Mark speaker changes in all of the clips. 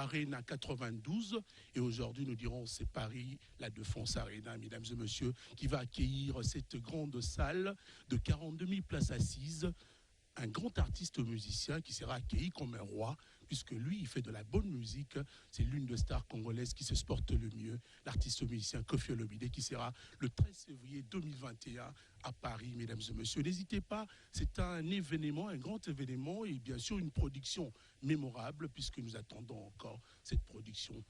Speaker 1: Arena 92. Et aujourd'hui, nous dirons c'est Paris, la Défense Arena, mesdames et messieurs, qui va accueillir cette grande salle de 42 000 places assises. Un grand artiste musicien qui sera accueilli comme un roi, puisque lui, il fait de la bonne musique. C'est l'une des stars congolaises qui se porte le mieux, l'artiste musicien Koffi Olomide, qui sera le 13 février 2021 à Paris, mesdames et messieurs. N'hésitez pas, c'est un événement, un grand événement, et bien sûr une production mémorable, puisque nous attendons encore cette production.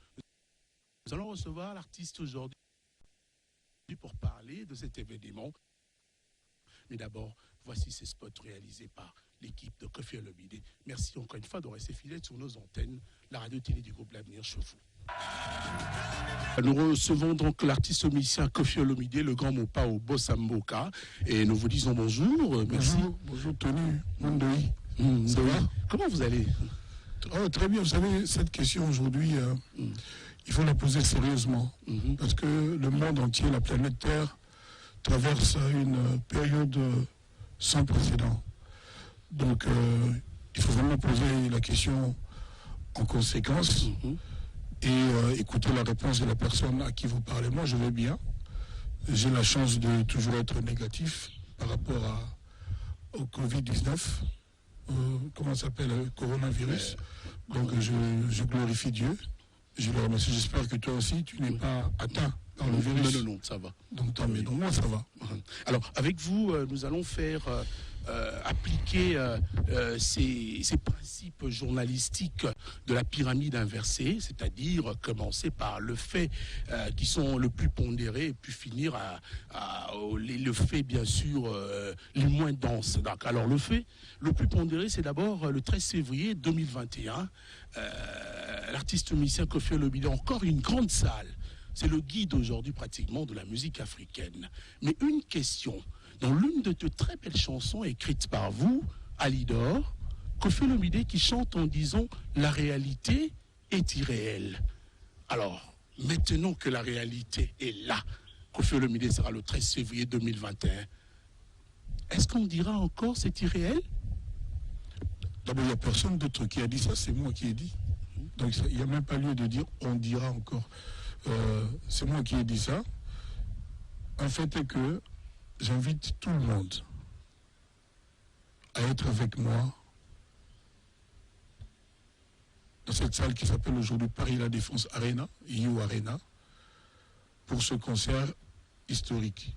Speaker 1: Nous allons recevoir l'artiste aujourd'hui pour parler de cet événement. Mais d'abord, voici ces spots réalisés par l'équipe de Koffi Olomide. Merci encore une fois de rester fidèles sur nos antennes, la radio-télé du groupe L'Avenir chez vous. Nous recevons donc l'artiste musicien Koffi Olomide, le grand Mopa au Bossa Mboka, et nous vous disons bonjour. Merci.
Speaker 2: Bonjour Tony, Mondoï.
Speaker 1: Ça va? Comment vous allez?
Speaker 2: Très bien, vous savez, cette question aujourd'hui, il faut la poser sérieusement, parce que le monde entier, la planète Terre, traverse une période sans précédent. Donc, il faut vraiment poser la question en conséquence et écouter la réponse de la personne à qui vous parlez. Moi, je vais bien. J'ai la chance de toujours être négatif par rapport au Covid-19. Comment ça s'appelle, le coronavirus. Donc, je glorifie Dieu. Je le remercie. J'espère que toi aussi, tu n'es pas atteint par le virus.
Speaker 1: Non, ça va.
Speaker 2: Donc, tant mieux. Donc, moi, ça va.
Speaker 1: Alors, avec vous, nous allons faire appliquer ces principes journalistiques de la pyramide inversée, c'est-à-dire commencer par le fait qui sont le plus pondérés et puis finir le fait, bien sûr, les moins denses. Donc, alors, le fait le plus pondéré, c'est d'abord le 13 février 2021. L'artiste musicien Koffi Olomide, encore une grande salle. C'est le guide aujourd'hui pratiquement de la musique africaine. Mais une question, dans l'une de très belles chansons écrites par vous, Alidor, Koffi Olomide qui chante en disant « La réalité est irréelle ». Alors, maintenant que la réalité est là, Koffi Olomide sera le 13 février 2021. Est-ce qu'on dira encore c'est irréel?
Speaker 2: D'abord, il n'y a personne d'autre qui a dit ça, c'est moi qui ai dit. Donc, il n'y a même pas lieu de dire on dira encore. C'est moi qui ai dit ça. En fait, est que j'invite tout le monde à être avec moi dans cette salle qui s'appelle aujourd'hui Paris La Défense Arena, You Arena, pour ce concert historique.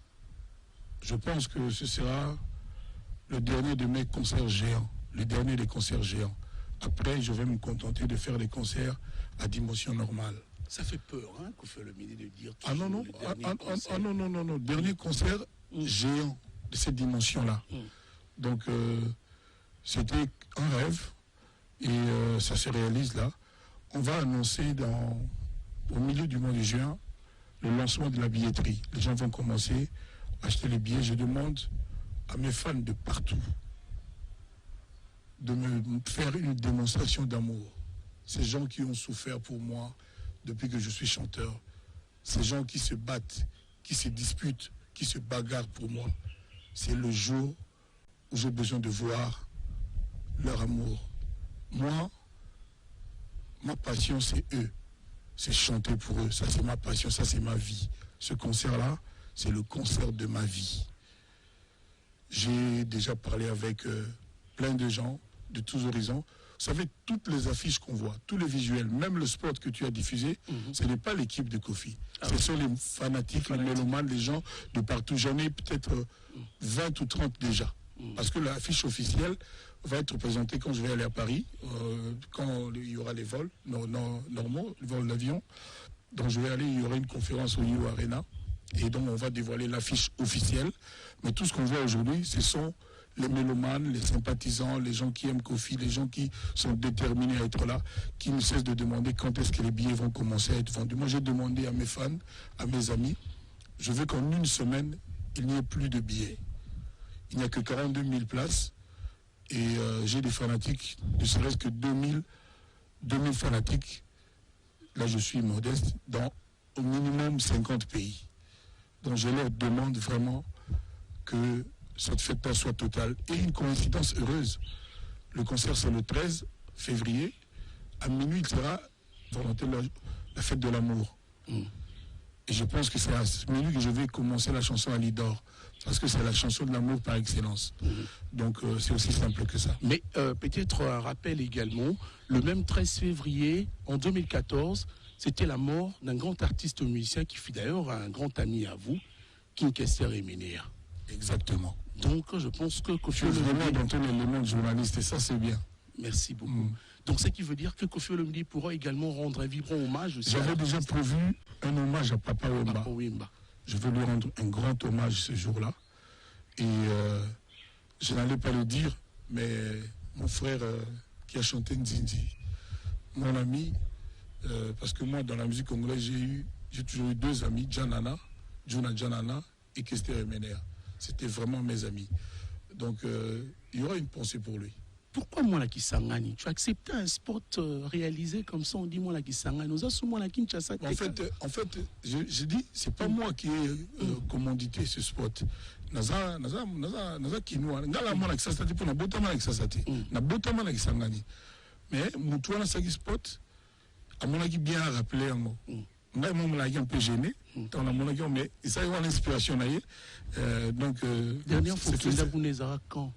Speaker 2: Je pense que ce sera le dernier de mes concerts géants, le dernier des concerts géants. Après, je vais me contenter de faire des concerts à dimension normale.
Speaker 1: Ça fait peur, hein, Koffi Olomide de dire...
Speaker 2: Non. Dernier concert géant de cette dimension-là. Donc, c'était un rêve et ça se réalise là. On va annoncer au milieu du mois de juin le lancement de la billetterie. Les gens vont commencer à acheter les billets. Je demande à mes fans de partout de me faire une démonstration d'amour. Ces gens qui ont souffert pour moi depuis que je suis chanteur, ces gens qui se battent, qui se disputent, qui se bagarrent pour moi, c'est le jour où j'ai besoin de voir leur amour. Moi, ma passion, c'est eux. C'est chanter pour eux. Ça, c'est ma passion, ça, c'est ma vie. Ce concert-là, c'est le concert de ma vie. J'ai déjà parlé avec plein de gens de tous horizons. Vous savez, toutes les affiches qu'on voit, tous les visuels, même le spot que tu as diffusé, ce n'est pas l'équipe de Koffi. Ce sont les fanatiques, les mélomanes, les gens de partout. J'en ai peut-être 20 ou 30 déjà. Parce que l'affiche officielle va être présentée quand je vais aller à Paris, quand il y aura les vols normaux, les vols d'avion. Donc je vais aller, il y aura une conférence au You Arena. Et donc on va dévoiler l'affiche officielle. Mais tout ce qu'on voit aujourd'hui, ce sont les mélomanes, les sympathisants, les gens qui aiment Koffi, les gens qui sont déterminés à être là, qui ne cessent de demander quand est-ce que les billets vont commencer à être vendus. Moi, j'ai demandé à mes fans, à mes amis, je veux qu'en une semaine, il n'y ait plus de billets. Il n'y a que 42 000 places et j'ai des fanatiques, ne serait-ce que 2000 fanatiques. Là, je suis modeste, dans au minimum 50 pays. Donc, je leur demande vraiment que cette fête-là soit totale. Et une coïncidence heureuse. Le concert, c'est le 13 février. À minuit, il sera volonté la fête de l'amour. Et je pense que c'est à ce milieu que je vais commencer la chanson à Lidor. Parce que c'est la chanson de l'amour par excellence. Donc c'est aussi simple que ça.
Speaker 1: Mais peut-être un rappel également, le même 13 février en 2014, c'était la mort d'un grand artiste musicien qui fut d'ailleurs un grand ami à vous, King Kester Emenea.
Speaker 2: Exactement.
Speaker 1: Donc je pense que
Speaker 2: Koffi Olomide... Je suis vraiment dans tout l'élément de journaliste et ça c'est bien.
Speaker 1: Merci beaucoup. Donc, ce qui veut dire que Koffi Olomide pourra également rendre un vibrant hommage aussi.
Speaker 2: J'avais déjà prévu un hommage à Papa Wemba.
Speaker 1: Papa Wemba.
Speaker 2: Je veux lui rendre un grand hommage ce jour-là. Et je n'allais pas le dire, mais mon frère qui a chanté Nzinzi, mon ami, parce que moi, dans la musique congolaise, j'ai toujours eu deux amis, Janana et Kester Emenea. C'était vraiment mes amis. Donc, il y aura une pensée pour lui.
Speaker 1: Pourquoi moi la Kisangani? Tu as accepté un spot réalisé comme ça, on dit moi la Kisangani. Nous avons souvent la Kinshasa.
Speaker 2: En fait, je dis, c'est pas moi qui ai commandité ce spot. Naza kinwa. Ngala moi la Kisasati pour na botama la Kisasati. Na botama la Kisangani. Mais moutoua na saki spot, à mon avis bien rappelé en mot. Moi, je suis un peu gêné. Mais ça y a l'inspiration. Donc,
Speaker 1: dernière fois que vous avez quand?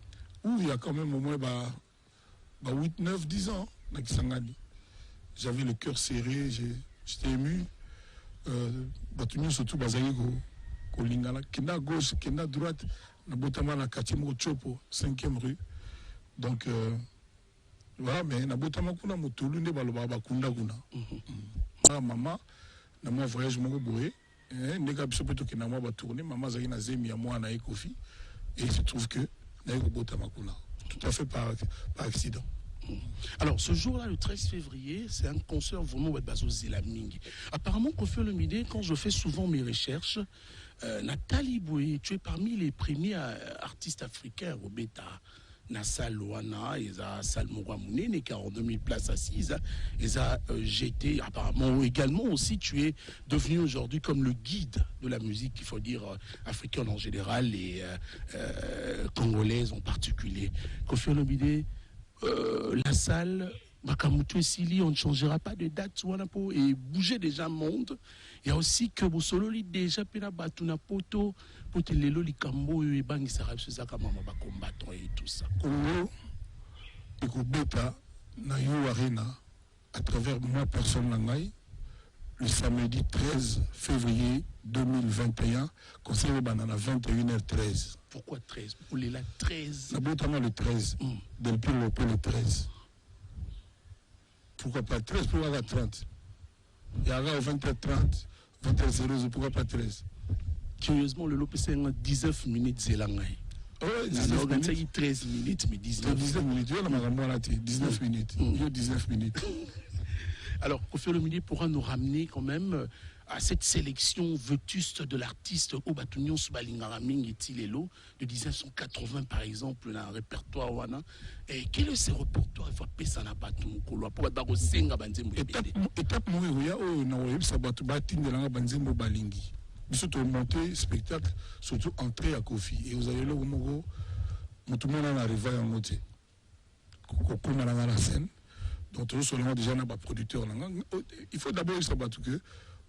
Speaker 2: Il y a quand même au moins 8, 9, 10 ans. J'avais le cœur serré, j'étais ému. Surtout Kolingala, Kenda gauche, Kenda droite, Nabotama na Katimo Chopo, 5e rue. Donc, voilà, mais Nabotama Kuna Motulu ne baloba Bakunda Kuna. Maman, na moi voyage mon boé, nega biso poto ke na moi ba tourner, maman zaki na zemi ya moi na Ekofi, et il se trouve que na Ekobota Makuna, tout à fait par accident.
Speaker 1: Alors, ce jour-là, le 13 février, c'est un concert vraiment Bazo Zelaming. Apparemment, Koffi Olomide, quand je fais souvent mes recherches, Nathalie Boué, tu es parmi les premiers artistes africains au Beta. Nassa Loana, ils ont Salmora Mounene, 42 000 places assises. Ils ont GT, apparemment également aussi, tu es devenu aujourd'hui comme le guide de la musique, il faut dire africaine en général et congolaise en particulier. Koffi Olomide, la salle, Makamutu et Sili, on ne changera pas de date et bouger déjà monde. Il y a aussi que Bosololi déjà pena batuna poto pote lelo likambo et bangi sarab suzaka mama ba combattant et tout ça.
Speaker 2: Congo ekobeta na yo arena à travers moi personne nangai le samedi 13 février 2021 concert banana 21h13.
Speaker 1: Pourquoi 13? Pour les là 13.
Speaker 2: Nabotama le 13. Depuis le 13. Pourquoi pas 13? Pourquoi pas 30? Il y aura au 20h30, 20h00, pourquoi pas 13?
Speaker 1: Curieusement, le Lopé c'est 19 minutes zélangai.
Speaker 2: Oui, 19
Speaker 1: minutes. 13 minutes, mais 19
Speaker 2: minutes. 19 minutes. 19 minutes.
Speaker 1: Alors, Koffi Olomide pourra nous ramener quand même à cette sélection vétuste de l'artiste Obatunion Subalingaraming et Tilelo de 1980 par exemple dans un répertoire wana. Et quel est ce répertoire? Il faut appeler ça na batu mukolo pour ba senga banzembo.
Speaker 2: Étape moya o na web sabatu batindelanga banzembo balingi. Biso to monter spectacle surtout entrée à Koffi et vous avez le moko mutumona na riva ya ngote. Kokoma na la scène. Donc tout seulement déjà na ba producteur là. Il faut d'abord sabatu que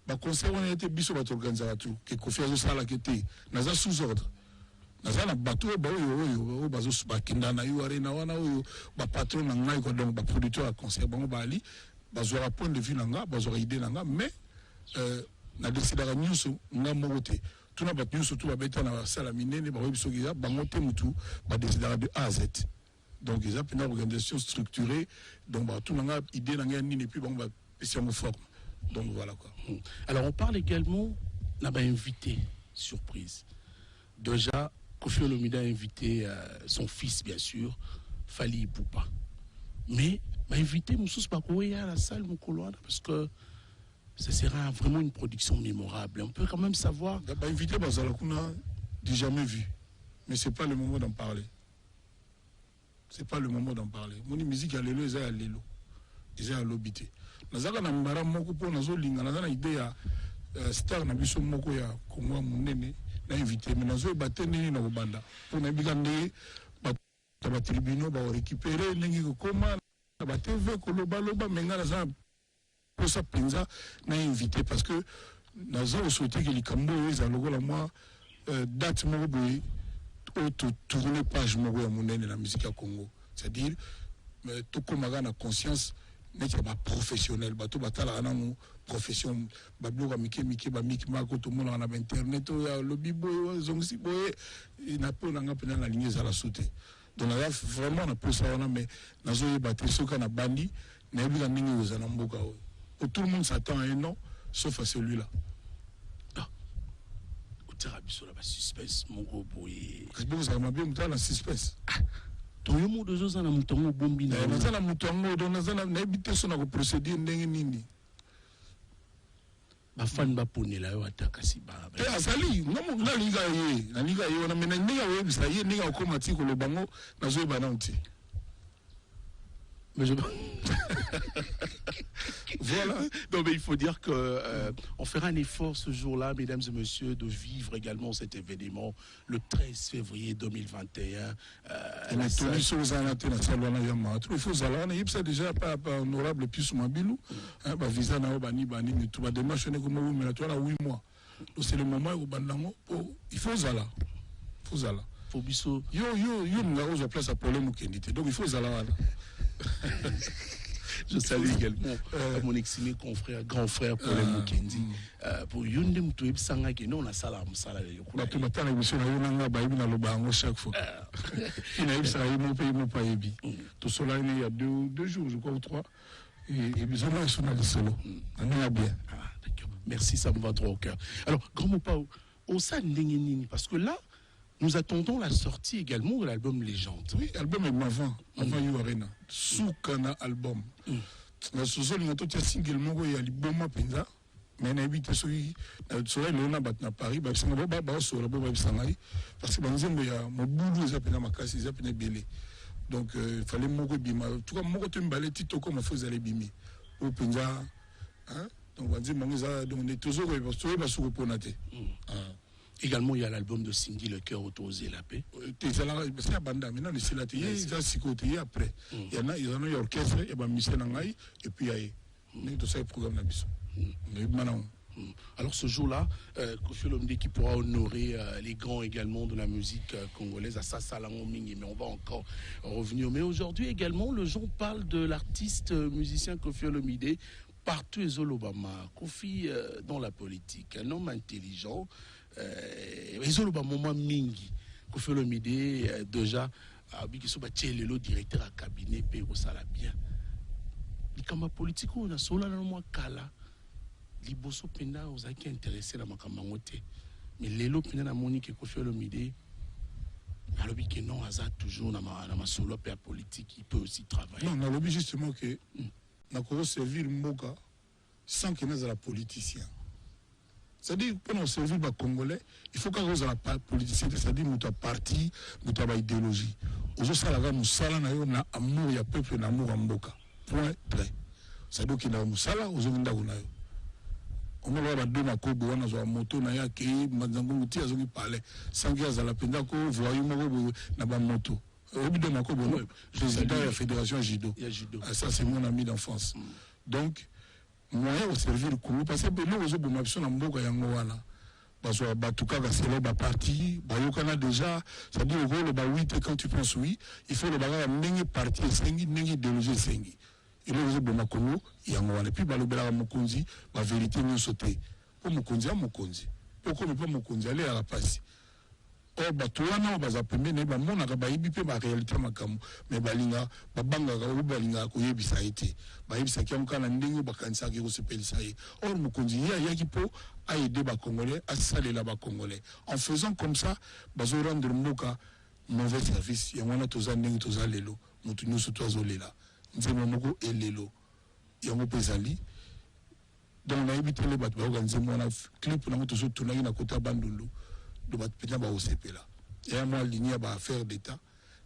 Speaker 2: le concert on a été biso bato organiser tout que Koffi azo sala kete naza sous ordre naza na bato ba oyo bazo bakinda na yo arena wana oyo ba patron na ngai ko donc ba producteur à concert bango bali bazo ra point de vue nanga bazo ra idée nanga mais na décider la nyuso nga mogote tout na ba nyuso tout ba beta na sala minene ba biso giza bango te mutu ba décider de A à Z donc ils ont une organisation structurée donc ba tout nanga idée nanga ni puis bango ba spécialement forme. Donc voilà quoi.
Speaker 1: Alors on parle également d'un invité surprise. Déjà, Koffi Olomide a invité son fils bien sûr, Fally Ipupa. Mais m'a invité Moussous Bakoye à la salle Mukoloana parce que ce sera vraiment une production mémorable. On peut quand même savoir.
Speaker 2: Bah invité Bazalakuna, j'ai jamais vu. Mais c'est pas le moment d'en parler. C'est pas le moment d'en parler. Mon musique à l'élo, ils à l'élo. Ils à l'obité. Nazaka na mbara moko po nazo linga na idée ya star na biso moko ya Kongo munene na invité mais nazo batene na banda pour na bigande ba tribunaux ba récupérer nengi ko koma ba TV ko loba menga na pour ça penza n'a invité parce que nous avons souhaité que les Cambodgiens à moi date mo boy auto tourner page mo ya monene la musique à Congo, c'est-à-dire tout comme na conscience n'est pas professionnel bato batala na profession babloka mike ba miki mako to mona na internet ya lobby boy zongsi boy na po na ngapena na ligne za la sauter. Donc là vraiment na pour ça mais nazo yebate soka na bandi na yebika ningi ozana mboka o. Tout le monde s'attend à un nom sauf à celui-là.
Speaker 1: Biso la suspense mongo boye.
Speaker 2: Parce que vous avez bien muta la suspense.
Speaker 1: Toyo mo dozo za na mutongo bombi na.
Speaker 2: Na za na mutongo do na za na ebite so na ko procéder ndenge nini.
Speaker 1: Ba fan ba ponela yo ataka si ba.
Speaker 2: Azali ngomo na liga ye na mena ninga webisa ye ninga ko matiko lo bango na zo ba na uti.
Speaker 1: Mais je...
Speaker 2: Voilà.
Speaker 1: Non, mais il faut dire que on fera un effort ce jour-là, mesdames et messieurs, de vivre également cet événement le 13 février 2021.
Speaker 2: La salle. Il faut ça déjà pas honorable plus mabilou. Visa na bani mais tu vas démarcher comme mais tu as 8 mois. Donc c'est le moment où bandango il faut zala. Faut zala.
Speaker 1: Faut biso.
Speaker 2: Yo nous place à problème au donc il faut zala.
Speaker 1: Je salue également mon ex-aimé confrère, grand frère Paul Mukendi. Pour Yunde Moutoub Sanga qui non a salam salade.
Speaker 2: Tu m'attends à l'émission à Yonanga Baïbi dans le bango chaque fois. Il a eu ça, il m'a payé mon payebi. Tout cela il y a 2 jours, je crois, ou 3. Et puis ils sont dans le solo. On est bien.
Speaker 1: D'accord. Merci, ça me va trop au cœur. Alors, grand Mopao, au sein de parce que là, nous attendons la sortie également de l'album Légende.
Speaker 2: Oui, l'album est avant You Arena. Soukana album. La sous-sol, il y a single mongo ya liboma penza. Mais na habite soyi soyi lona bat na Paris, ba singa ba so la ba bisangai parce que banzembo ya mobulu za pena makasi za pena belé. Donc il fallait mongo bima. Tout comme mongo tembale tito comme faut aller bimi. Au penza hein? Donc banzembo za donc on est toujours ba sou ponate.
Speaker 1: Également, il y a l'album de Cindy, Le cœur autorisé la paix.
Speaker 2: C'est banda. Maintenant, c'est la télé, il y a six côtés après. Il y en a, il y a un orchestre, il y a un musicien et puis il y a tout ça, le programme d'Abisso.
Speaker 1: Alors, ce jour-là, Koffi Olomide qui pourra honorer les grands également de la musique congolaise, à Sassalango Mingi, mais on va encore revenir. Mais aujourd'hui également, le jour parle de l'artiste musicien Koffi Olomide, partout et Zolobama. Koffi dans la politique, un homme intelligent. Ezoloba moment mingi Koffi Olomide déjà bikiso ba tchelelo directeur à cabinet pe ko sala bien likamba politique on a sola na mo kala liboso penda ozaki intéressé na makamba ngote mais lelo penda na monique Koffi Olomide alobi que non aza toujours na ma solo pe politique il peut aussi travailler.
Speaker 2: Non, alobi justement que na ko servir mboka sans que nous la politicien. C'est-à-dire, pour nous servir les Congolais, il faut qu'on ait la politicien, c'est-à-dire notre parti, notre idéologie. Aujourd'hui, nous avons amour, il y a peuple, amour en Mboka. Point, très. C'est-à-dire qu'il y a un sala, nous avons un on a deux makobo, on a un moto, on a un qui manzangouti, on a un palais. Sans qu'il y ait la peine qu'on voit un moto. Au bout de makobo, président de la fédération Jido. Ça, c'est mon ami d'enfance. Donc, moyen de servir le Congo parce que nous avons besoin de mboka yango wana parce que batuka ka c'est le parti bayokana déjà ça dit le ba 8 quand tu penses oui il faut le baga ndenge parti sengi ndenge idéologie sengi il est besoin Congo yango wana puis balobela mokonzi ba vérité nous sauter pour mokonzi a mokonzi pourquoi ne pas mokonzi aller à la passe o batuana baza pembeni ba mona ka bayibi pe ba réalité makamu mais balinga babanga ka balinga ko yebisa été bayebisa kiamuka na ndenge bakanisa ki ko sepelisa ye or mukonzi ya ki po a aider ba congolais à saler ba congolais en faisant comme ça bazo rendre mboka mauvais service ya wana toza ndenge toza lelo mutu nyuso tozolela nzema moko elelo yango pezali donc na yebite le batu ba organiser na clip na moto zo tunaki na kota bandundu de battre pétain ba OCP là et moi aligné ba affaire d'état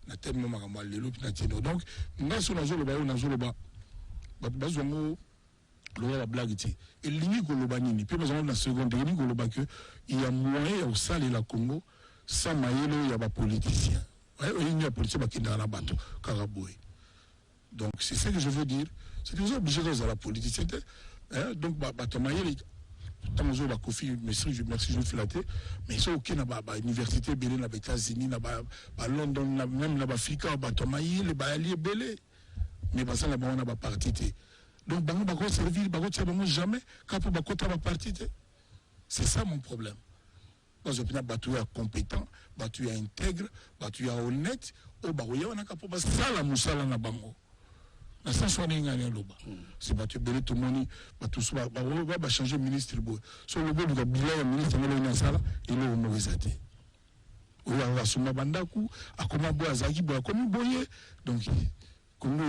Speaker 2: na tellement ma lelo pina tino donc ngaso na zolo ba na zolo ba bazongo lo la blague ti et ligné ko lo ba nini puis bazongo na seconde ni ko lo ba que il y a moyen au saler la Congo sans mayelo ya ba politicien ouais il y a politicien ba kinda na bato karaboy donc c'est ce que je veux dire c'est toujours obligé de la politique Donc batomaye tant que Kofi merci je flatter mais ça ok na université belé na États-Unis na London même na Afrique batomaye les alliés belé mais ça là on a ba parti donc bango ba ko servir ba ko tia bango jamais quand pour ba ko ta ba parti c'est ça mon problème. Moi je pense batu ya compétent batu ya intègre batu ya honnête o ba ya na kapo ba sala musala na bango. Na sans soigner ngani loba. C'est batu belé tout moni batu so ba changer ministre bo. So le bout du bilan ministre ngelo na sala il est mauvais até. O va suma bandaku akoma bo azaki bo akomi boye donc comme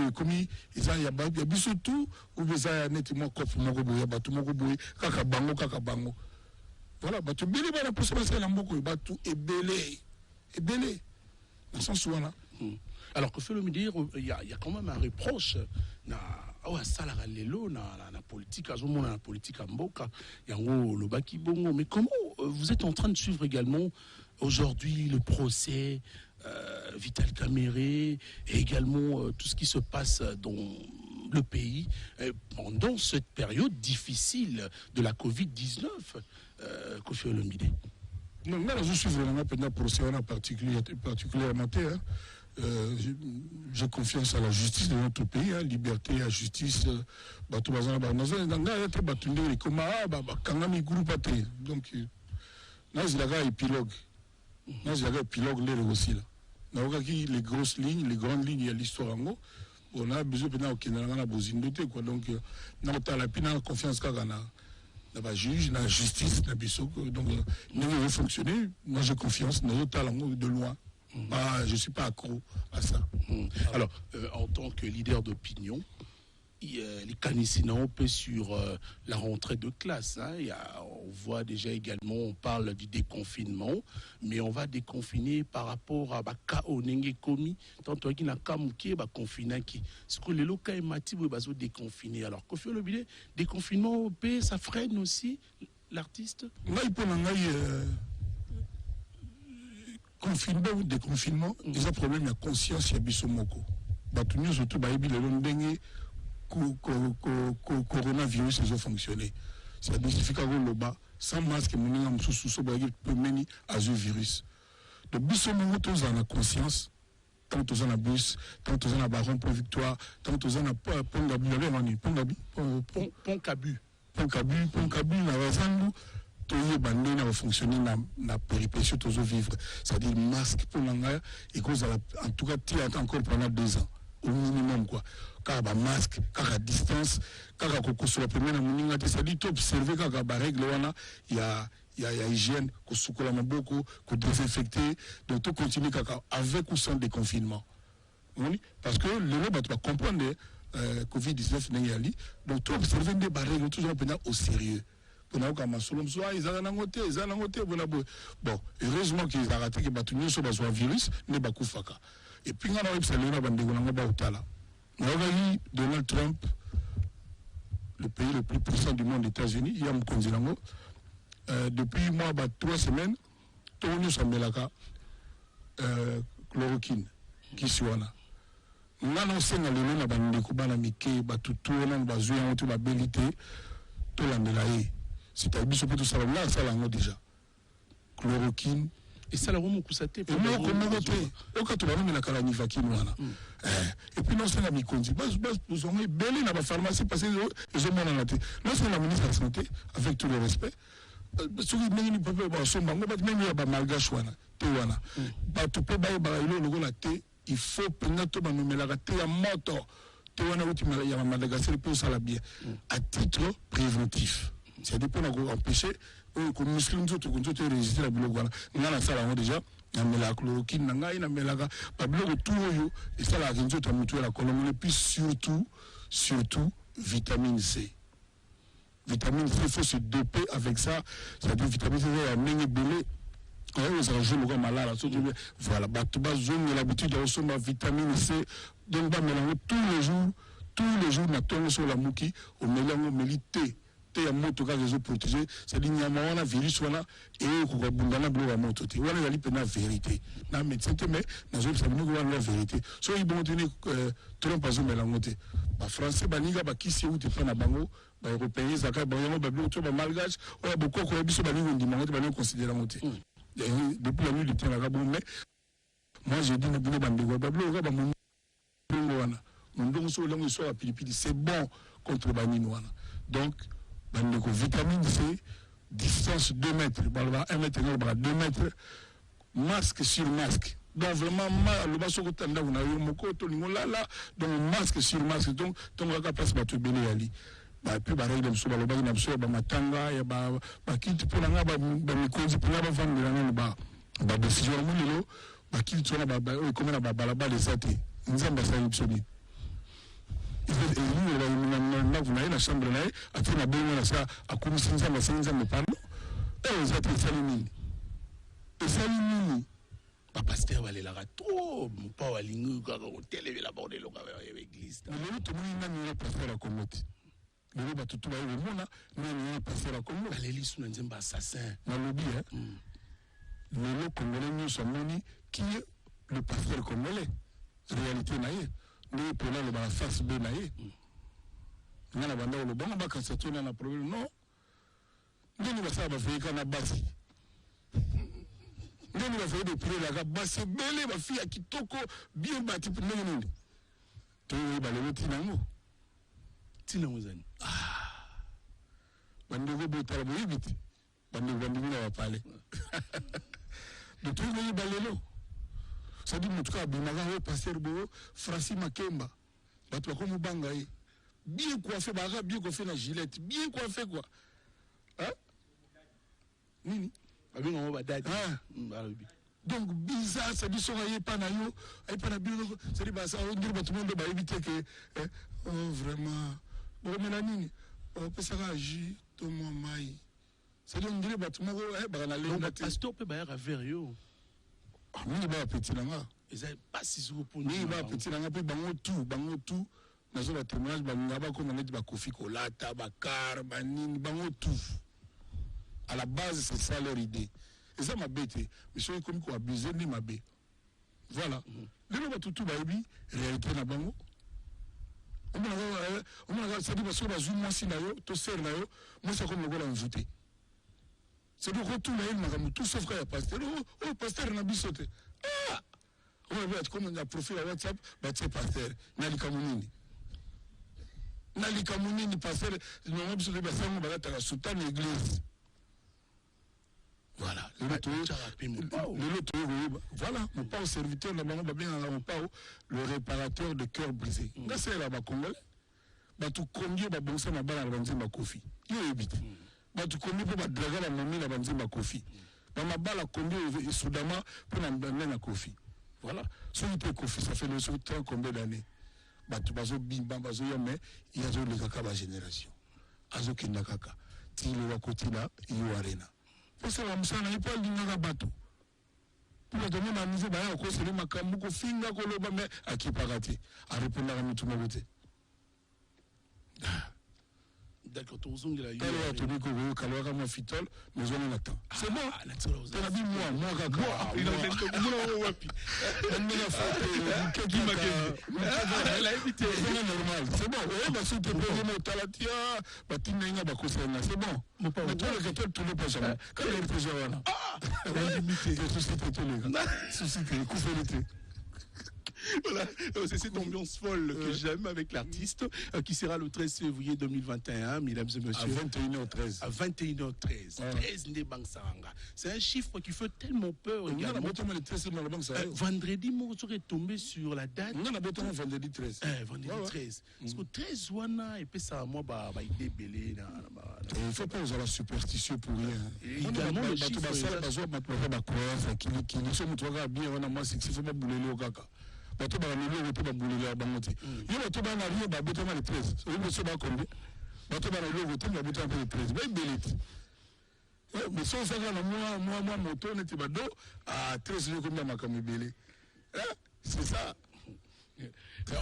Speaker 2: ils a ya biso tout ou ça nettement coffre moko boye batu moko boye kaka bango. Voilà, batu belé ba na posa ba sala mboko batu ebelé dans sens où là.
Speaker 1: Alors que fait le dire il y a quand même un reproche na sala lelo na politique azomona na politique mboka yango lobaki bongo mais comment vous êtes en train de suivre également aujourd'hui le procès Vital Kamerhe et également tout ce qui se passe dans le pays pendant cette période difficile de la Covid-19 Kofi Olomide.
Speaker 2: Non, je suis vraiment pendant procès en particulièrement j'ai confiance à la justice de notre pays, liberté à justice. Donc, là, il y a un épilogue. Là, il y a un épilogue aussi. Les grosses lignes, les grandes lignes, il y a l'histoire en gros. On a besoin de quoi. Donc, on a confiance à la juge, la justice, la biso. Donc, nous devons fonctionner. Moi, j'ai confiance. Nous avons de loin. Je ne suis pas accro à ça.
Speaker 1: Alors, en tant que leader d'opinion, les Canissina peut sur la rentrée de classe. On voit déjà également, on parle du déconfinement, mais on va déconfiner par rapport à Kao Nenge Komi. Tantôt qu'il n'a qu'à mouquer, confiné qui. Ce que les locaux et Mati vont déconfiner. Alors, Kofi Olomide, déconfinement, ça freine aussi l'artiste.
Speaker 2: Confinement ou déconfinement, il y a un problème de conscience, il y a Bissomoko. Nous, surtout, il y a coronavirus, ils ont fonctionné. C'est-à-dire qu'il y a sans masque, il y a un virus. Donc, Bissomoko, tous en a conscience, tant tous en a bus, tant tous en a baron pour victoire, tant tous en a Ponkabu, la va fonctionner na péripétie toujours vivre, c'est-à-dire masque pour l'anga et cause en tout cas tirer encore pendant 2 ans au minimum quoi. Car masque, car à distance, car à coco sur la première moninga, c'est-à-dire tu observer car à règle wana il y a hygiène, que soukola maboko, que désinfecter, donc tout continue avec ou sans déconfinement. Parce que le lot va comprendre Covid-19 n'est yali, donc tu observer des règles toujours au sérieux. Bon, heureusement qu'ils ont raté que Batunia soit un virus, mais Bakoufaka. Et puis, on a observé Donald Trump, le pays le plus puissant du monde, les États-Unis, il y a un continent. Depuis 3 semaines, tout le monde s'appelle chloroquine, qui soit là. Nous avons aussi dans le monde, c'est-à-dire que tout ça là, ça l'a déjà. Chloroquine.
Speaker 1: Et ça l'a vraiment coussaté.
Speaker 2: Et non, comme on vote, au cas où on a la calanifaki, et puis non, c'est la mi-condi. Nous avons belé dans la pharmacie parce qu'ils ont mon annoté. Non, c'est la ministre de la Santé, avec tout le respect. Ceux qui ne peuvent pas se manquer, même il y a des malgaches, il faut peut-être nommer la thé à moto. Il y a Madagascar pour ça la bien. À titre préventif. C'est-à-dire pour empêcher que les muscles nous résister à la bloc. Nous avons ça déjà. Nous avons la chloroquine, nous avons la bloc tout et ça la réduit à mutuelle la colonne. Et puis surtout vitamine C. Vitamine C, il faut se doper avec ça. C'est-à-dire vitamine C, il y a un belé. Voilà, l'habitude de recevoir vitamine C. Donc, tous les jours, nous sur la mouki, au mélange milité. te ya moto ka réseau protégé c'est-à-dire nyama wana virus wana et ko bundana blo wa moto te wana yali pena vérité na médecin te mais na zo sabino ko wana vérité so ils vont tenir Trump azo melangote ba français baninga ba kisi ou te pena bango ba européens zaka ba yango ba blo to ba malgache oya boko ko biso ba ningo ndima ngote ba ningo considérer ngote depuis la nuit du temps là bon mais moi j'ai dit ne blo bandego ba blo ba mon wana mon so lango so a pilipili c'est bon contre banino wana donc vitamine C, distance 2 mètres, 1 mètre, 2 mètres, masque sur masque. Donc vraiment, le basso que tu as là, donc masque sur masque. Donc, tu as la place de belé ali. Puis, bah, il y a des matanga, il y a des kits pour la microzi, pour la vendre la décision, bah, kits sont là, comme la les athées. Nous avons ça, il vous la chambre là, a fait la bonne ça, a commencé à faire un pardon. Et vous êtes salimini. Et salimini.
Speaker 1: Papa Pasteur va aller là trop, mon pas à l'ingu, quand on télé la bordel avec l'église.
Speaker 2: Mais l'autre, nous n'avons pas fait la commote. Le roi tout le monde, nous n'avons pas fait la commote.
Speaker 1: Valérie Sounanzemba assassin.
Speaker 2: Dans le lobby, le lot congolais, nous sommes qui est le pasteur congolais. Réalité naïe. Nous pour là le face B naïe. Nous avons le bon bac à cette zone, problème non. Nous avons ça à faire na basi. Nous avons fait des prix là, basi belé, ma fille à Kitoko, bien bâti pour nous. Tu vas le tinango.
Speaker 1: Tinango zani.
Speaker 2: Bandego botala bo vite. Bandego va parler. De tout le balelo. Ça dit en tout cas bimaga pasteur bo Francis Makemba. Bato ko mubanga bien coiffé baga bien coiffé na gilette, bien coiffé quoi. Hein? Nini?
Speaker 1: Abi ngo ba dadi.
Speaker 2: Donc bizarre ça dit soraye pas na yo, ay pas na bien ça dit bah ça on dit tout le monde ba éviter que vraiment bon mais nini? On peut ça agir tout mon mai. Ça dit on dirait bah tout le monde ba na
Speaker 1: le pasteur peut ba vers yo.
Speaker 2: Ni ba petit nanga.
Speaker 1: Ils pas si souvent pour
Speaker 2: ni ba petit nanga pe bango tout. Dans le témoignage, ba Kofi Kolata, ba car, ba nini, bango tout. À la base, c'est ça leur idée. Et ça m'a bêté. Mais c'est comme quoi abuser ni m'a bé. Voilà. Les gens tout ba ebi réalité na bango. On a ça dit parce que ba zoom moi si na yo, to ser na yo, moi c'est comme le gars envoûté. C'est le retour là il m'a tout sauf frère pasteur. Oh pasteur na bisoté. Ah! On va être comme un profil à WhatsApp, ba c'est pasteur. Nali kamunini. Nali kamunini pasteur, nous avons besoin de passer on va être la soutane l'église. Voilà, voilà, mon pas au serviteur, le réparateur de cœur brisé. Là, c'est là, Congolais. Tout combien de bon ça, ma balle à la Kofi. Il y a évité. Tout combien de dragar la mamie la banzima Kofi. Ma balle à combien et soudainement pour la Kofi. Voilà, ce qui était Kofi, ça fait le saut combien d'années. Tu vas au bimba, bazo yame, il y a les kaka génération. Azo kinakaka. Tili wakotila, iyo arena. Parce que la musana n'est pas l'ingaka bateau. Pour le demander à nous, à cause de Makambuko, Finga, Kolobame, à qui parati, à répondre à tout le monde.
Speaker 1: D'accord, tout le monde
Speaker 2: est là. Tu dis que Kalora m'a fitol, mais on attend. C'est bon. Tu as dit moi, kaka.
Speaker 1: Il a dit que moi, wapi.
Speaker 2: Qui m'a gagné. Il a évité. C'est normal. C'est bon. Oui, parce que tu peux dire, Talatia, Batinga, Bakosena. C'est bon. Mais toi, le gâteau, tu ne peux jamais. Quand il est présent, voilà. Ah, limité. Société, tous les gars. Société, couverte.
Speaker 1: Voilà, c'est cette ambiance folle que j'aime avec l'artiste qui sera le 13 février 2021, mesdames et messieurs.
Speaker 2: À 21h13.
Speaker 1: À 21h13. 13 né Bangsaranga. C'est un chiffre qui fait tellement peur. Vendredi, moi, je serais tombé sur la date.
Speaker 2: On a besoin vendredi 13.
Speaker 1: Vendredi 13. Parce que 13 wana et puis ça, moi, il est belé.
Speaker 2: Il ne faut pas avoir la superstition pour rien.
Speaker 1: Également, le chiffre.
Speaker 2: Bato ba milieu bato ba boulele ba ngoti yo bato ba na rio ba bato ba le 13 so yo so ba combien bato ba na rio bato ba bato ba le 13 ba belite mais so ça na moi moto ne ti ba do à 13 yo comme ma comme belé c'est ça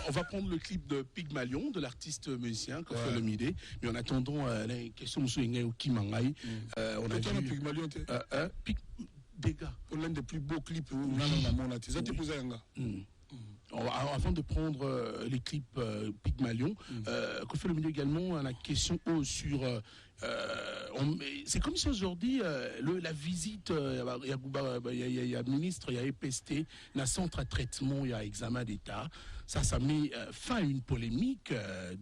Speaker 1: On va prendre le clip de Pygmalion, de l'artiste musicien Koffi Olomide. Mais en attendant, la question de Kimangai, on a vu
Speaker 2: Pygmalion,
Speaker 1: dégâts.
Speaker 2: L'un des plus beaux clips
Speaker 1: avant de prendre les clips Pygmalion, Koffi Olomide également a la question sur c'est comme si aujourd'hui la visite il y a ministre, il y a EPST, il y a centre à traitement, il y a examen d'état, ça met fin à une polémique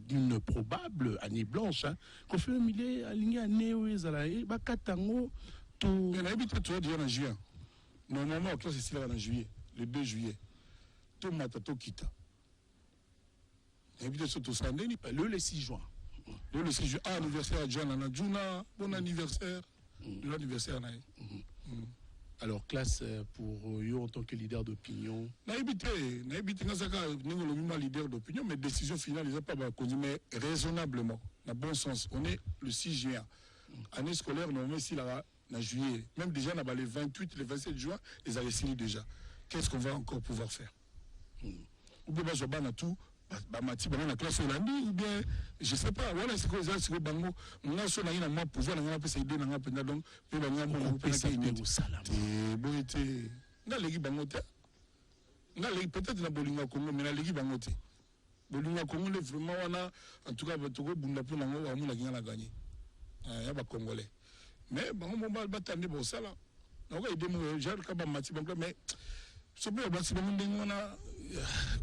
Speaker 1: d'une probable année blanche. Koffi Olomide aligné année où ils allaient bakatango tout.
Speaker 2: Mais on a habité toi déjà en juin. Normalement la classe est en juillet, le 2 juillet. Tout matato kita. Habité sur tout ça
Speaker 1: le 6 juin.
Speaker 2: Le 6 juin, anniversaire à John Anadjuna, bon anniversaire. L'anniversaire.
Speaker 1: Alors, classe pour eux en tant que leader d'opinion.
Speaker 2: Naïbité, nous leader d'opinion, mais décision finale, ils n'ont pas connu, mais raisonnablement, dans le bon sens. On est le 6 juin. Année scolaire, normalement, ici, là, en juillet. Même déjà, on a les 28, les 27 juin, ils avaient signé déjà. Qu'est-ce qu'on va encore pouvoir faire? Ou bien, je vais tout. Mati la classe Hollande ou bien je sais pas voilà c'est quoi ça c'est bango on so na ina moi pouvoir na pesa idée na penda donc pe ba ngamo na pesa idée te boité na legi bango te na legi peut-être na bolinga Congo mais na legi bango te bolinga Congo le vraiment wana en tout cas batoko bunda pe na ngo amuna kinga na gagner ya ba congolais mais bango mo ba batande bo sala na ko idée mo genre ka ba mati bango mais c'est bien ba si bango ndengona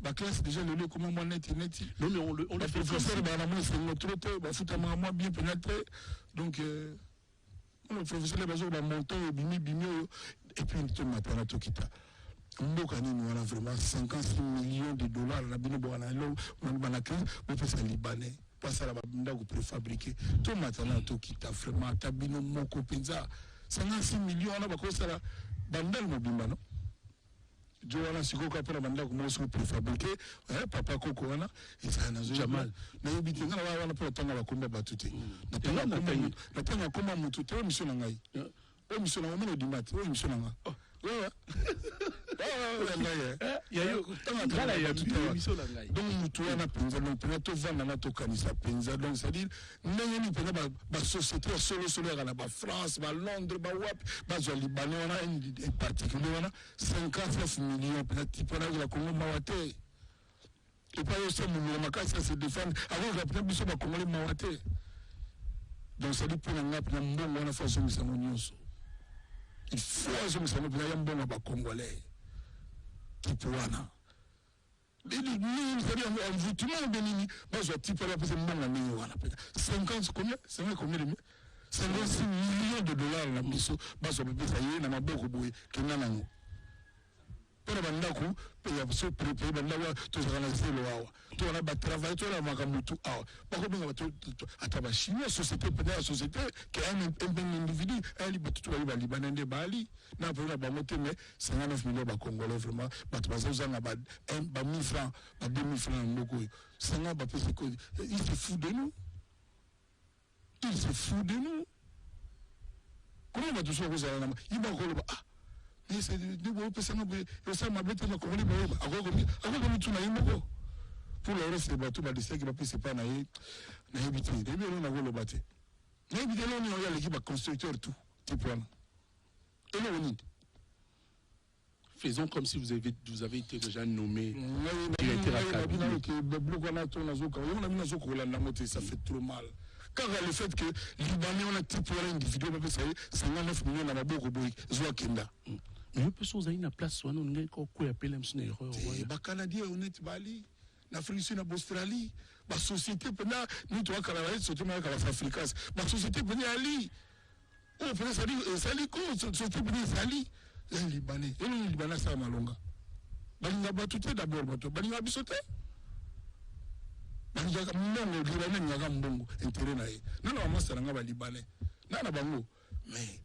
Speaker 2: la classe déjà le lieu comment moi net.
Speaker 1: Non mais on le fait
Speaker 2: professeur c'est notre autre moi bien pénétré donc le professeur les bases montant bimi et puis tout matin la tokita mboka ni on a vraiment 56 millions de dollars la bino bona lo on bana classe on fait ça libanais pas ça la banda ko préfabriquer tout matin la tokita vraiment tabino moko penza 56 millions on a ba ça la bandal mobimba non Joana Sikoka après la bande comme on préfabriqué papa Koko wana et ça na Jamal na yebite ngana wana pour tanga ba komba batuté na tanga koma mutu te mission na ngai o mission na mo di mat o mission na nga donc mutu wana penza donc peut vendre na to kanisa penza donc c'est dire ndenge ni penza ba société solo na ba France ba Londres ba wap ba zo Libanais wana en particulier wana 59 millions peut-être pour la Congo mawate et pas aussi mon makasa se défendre avant la peut-être biso ba Congolais mawate donc c'est dire pour nga pour mbongo wana façon ça monyoso il faut que ça me plaise mbongo ba Congolais qui pourana tout le monde béni moi je type là parce que mbongo ni wana 50 combien de 56 millions de dollars na biso baso peut ça y est na maboko boye kenana ngo pour bandako ya so préparer bandako to zana zelo awa to na ba travail to na makamutu awa bako binga ba to ataba chinois société peut-être société qui a un individu ali ba to ba libanais bali na pour na ba moté mais 59 millions ba congolais vraiment ba to baza na ba 1000 francs ba 2000 francs mboko ça na ba pese ko il se fout de nous comment va tout ça vous allez il va ko ba mais c'est de beau personne mais ça m'a bête na ko ni ba ako tout na yimoko pour le reste ba tout ba décider que ba c'est pas na habité de bien na ko bate na habité là on y a l'équipe constructeur tout type wana et là on y
Speaker 1: faisons comme si vous avez été déjà nommé
Speaker 2: directeur ça fait trop mal. Car le fait que Libanais on a type pour individu on ça 59 millions na maboko boy Zwakenda.
Speaker 1: Mais peu chose à une place on ngai ko appeler une erreur.
Speaker 2: Ba Canadien honnête bali na Afrique na Australie ba société pena ni to kala la société ma kala africaine ba société pena ali on peut ça dire ça li ko société pena sali les Libanais et les Libanais ça malonga balinga batute d'abord bato balinga bisote balinga mbongo Libanais nyaka mbongo intérêt na ye nana masala nga ba Libanais nana bango mais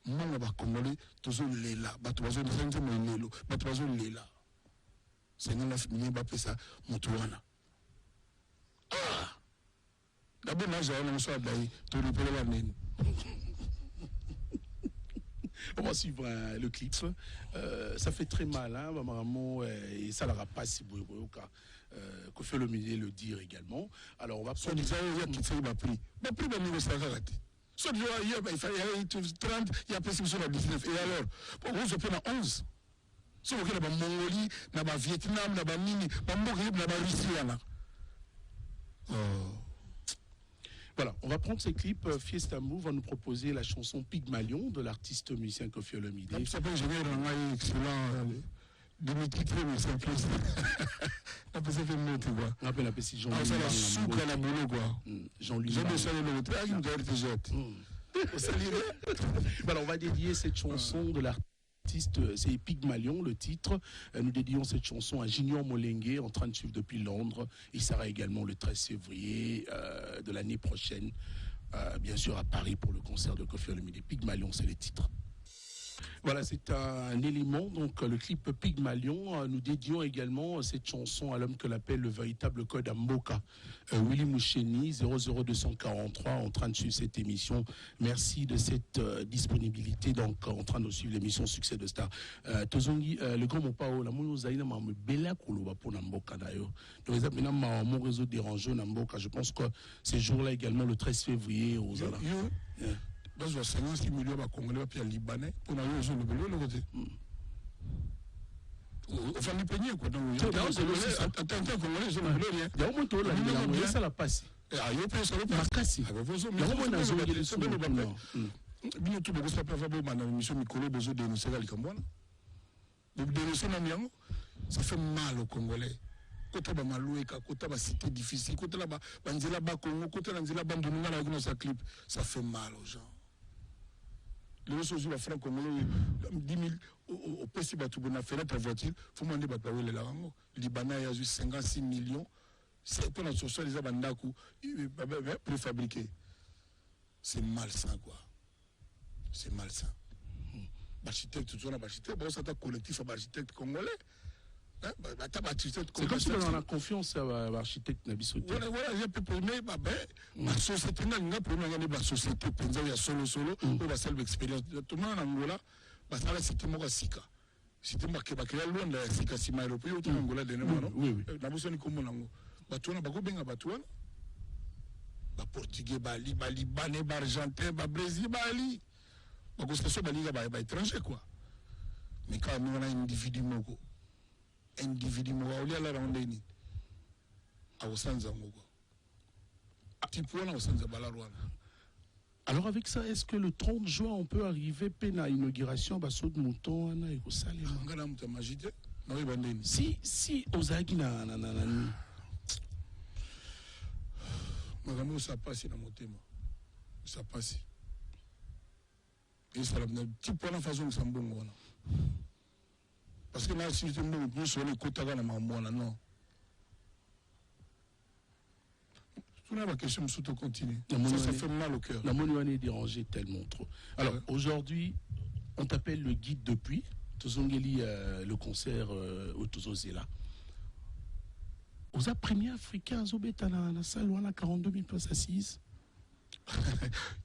Speaker 2: mbongo ba Congolais tozo lela bato bazo nzenze melelo bato bazo lela 59 millions ba pesa mutu wana d'abord na jaona mso adai to repele ba nini.
Speaker 1: On va suivre le clip. Ça fait très mal, hein, maman, et ça l'aura pas si Kofi Olomide le dire également. Alors on va
Speaker 2: prendre... il y a prix. Prix de négociation. Soit il fallait 30, il y a presque sur la 19. Et alors, on se prend à 11. Si vous avez la Mongolie, la Vietnam, la Nini, la Russie.
Speaker 1: Voilà, on va prendre ces clips. Fiesta Move va nous proposer la chanson Pygmalion de l'artiste musicien Kofi Olomide.
Speaker 2: Ça s'appelle un excellent. Dimitri très mais c'est plus. On peut se faire monter quoi.
Speaker 1: On appelle Jean-Louis.
Speaker 2: Ah, c'est la soupe à la boulot quoi.
Speaker 1: Jean-Louis. Voilà, on va dédier cette chanson de l'artiste, c'est Pygmalion, le titre. Nous dédions cette chanson à Junior Molengue, en train de suivre depuis Londres. Il sera également le 13 février de l'année prochaine, bien sûr à Paris pour le concert de Kofi Olomide. Pygmalion, c'est le titre. Voilà, c'est un élément, donc le clip Pygmalion. Nous dédions également cette chanson à l'homme que l'appelle le véritable code à Mboka, Willy Moucheni, 00243, en train de suivre cette émission. Merci de cette disponibilité, donc en train de suivre l'émission Succès de Star. Tozongi, le grand Mopao, la mono zaïna m'a me bela koloba pour Namboka d'ailleurs. Donc, les amis, mon réseau dérangé Namboka, je pense que ces jours-là également, le 13 février, aux Ala.
Speaker 2: Dans 56 millions de Congolais et Libanais pour aller aux le vélo, le côté. Enfin, les peignés, quoi. Donc, il y a un Congolais, ils ont le vélo, il y a au moins tout là, il y a ça la passe. Ah, il y a pas ça, la casse. Il y a au moins un zone qui est sur le vélo. Bien tout, beaucoup ça peut faire bon, madame, monsieur Mikolo, besoin de dénoncer les Cambouana. Donc, dénoncer Namiango, ça fait mal aux Congolais. Côté ba maloueka, côté ba cité difficile, côté là ba banzela ba Congo, côté là nzela ba ndonga la dans sa clip, ça fait mal aux gens. Les ressources sur la franc congolais 10 000 au PC ba tout bona faire ta voiture, faut demander ba pawe la rango. Libanais il y a eu 56 millions. C'est pour la social les abandaku préfabriqués. C'est malsain quoi. C'est malsain. L'architecte tout ça l'architecte, bon ça t'a collectif architecte congolais.
Speaker 1: C'est comme si on a confiance à l'architecte Nabisoté.
Speaker 2: Voilà, il peut prendre la société, la société, il y a solo, on va faire l'expérience. Tout le monde en Angola, ça c'était moi Sika. C'était marqué, il y a loin de la Sika Sima européen, au Angola, de Némo. Oui. La bousson est comme Monango. Batouana, Bagobenga Batouana. Portugais, Libanais, Argentin, Brésil, Bali. Parce que c'est des étrangers, quoi. Mais quand on a un individu, individu mwauli ala raondeni awosanza ngoko tipona awosanza balarwana.
Speaker 1: Alors avec ça, est-ce que le 30 juin on peut arriver peine à inauguration baso de mouton ana et salema
Speaker 2: ngana mutamajite na we bandeni
Speaker 1: si ozaki na
Speaker 2: magambo ça passe na motema ça passe et ça la tipona façon sambongo wana. Parce que là, si nous sommes les quotas dans la mamouana, non. Tout la question, surtout continue. Ça fait mal au cœur.
Speaker 1: La monnaie est dérangée tellement trop. Alors, aujourd'hui, on t'appelle le guide depuis. Tozongeli, le concert au Tozozela. Aux premiers africains, Zobeta, dans la salle, on a 42 000 places assises.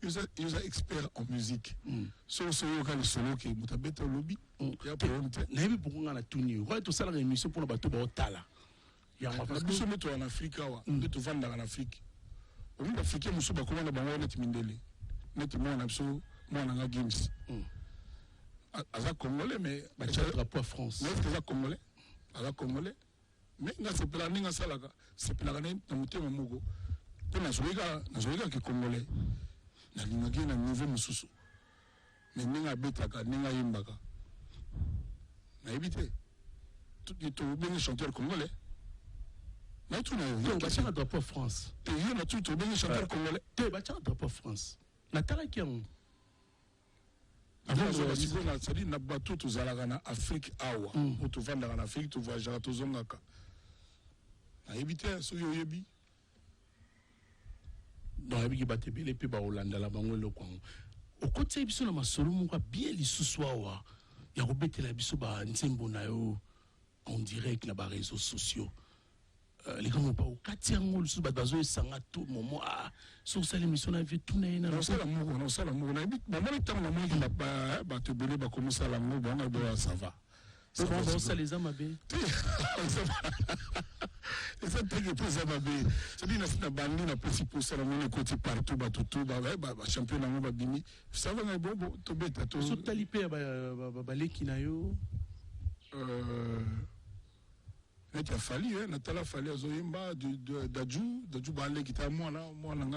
Speaker 2: Ils sont experts en musique. Solo le solo qui est bête au lobby. Il y a pas honte.
Speaker 1: N'avez pas pour la tournée. Ouais, tout ça la rémission pour le bateau Baotala. Il y a un
Speaker 2: bateau mettre en Afrique, de te vendre en Afrique. Au lieu d'Africain, nous sommes comment on a bango net mindele. Net moi on a so moi on a games. Aza congolais mais
Speaker 1: le drapeau à France.
Speaker 2: Mais c'est congolais. Aza congolais. Mais nga c'est pour la ninga salaka. C'est pour la na mutema mugo. Pour na zoika que congolais. Na linga na niveau mususu. Mais ninga betaka ninga yimbaka. Na éviter. Tout les bien chanteurs congolais. Mais tout
Speaker 1: na un drapeau France.
Speaker 2: Et il y a tout bien chanteur congolais.
Speaker 1: Tu as un drapeau France. Na taraki en
Speaker 2: avant ça dit na bateau to zalaka na Afrique awa. Pour to vendre en Afrique, to voyager to zongaka. Na éviter so yo yebi.
Speaker 1: Dans la Bible, les pays Hollande, la Bango, le Congo. Au côté de la Masolo, on va bien les sous-soirs. Il y a Robert la Bissoba, Nsembonayo, en direct, là, les réseaux sociaux. Les gens n'ont pas au quartier, on le sous-bazo, et ça a tout moment. Ah, sur ça, l'émission, on a vu tout.
Speaker 2: Non, ça, l'amour, non, ça, l'amour. On a dit, bon, moi, le temps, on a dit, bah, te belé, bah, comment ça, l'amour, bon, ça va.
Speaker 1: Comment va ça les amabé?
Speaker 2: Et ça peut être ça mabé. C'est-à-dire na bandi na principe ça na côté partout batutu ba champion na ba bimi. Ça va na bon to beta to.
Speaker 1: So talipé ba leki na yo.
Speaker 2: Il a fallu, Natala fallu azoyemba d'adjou balé qui t'a moi là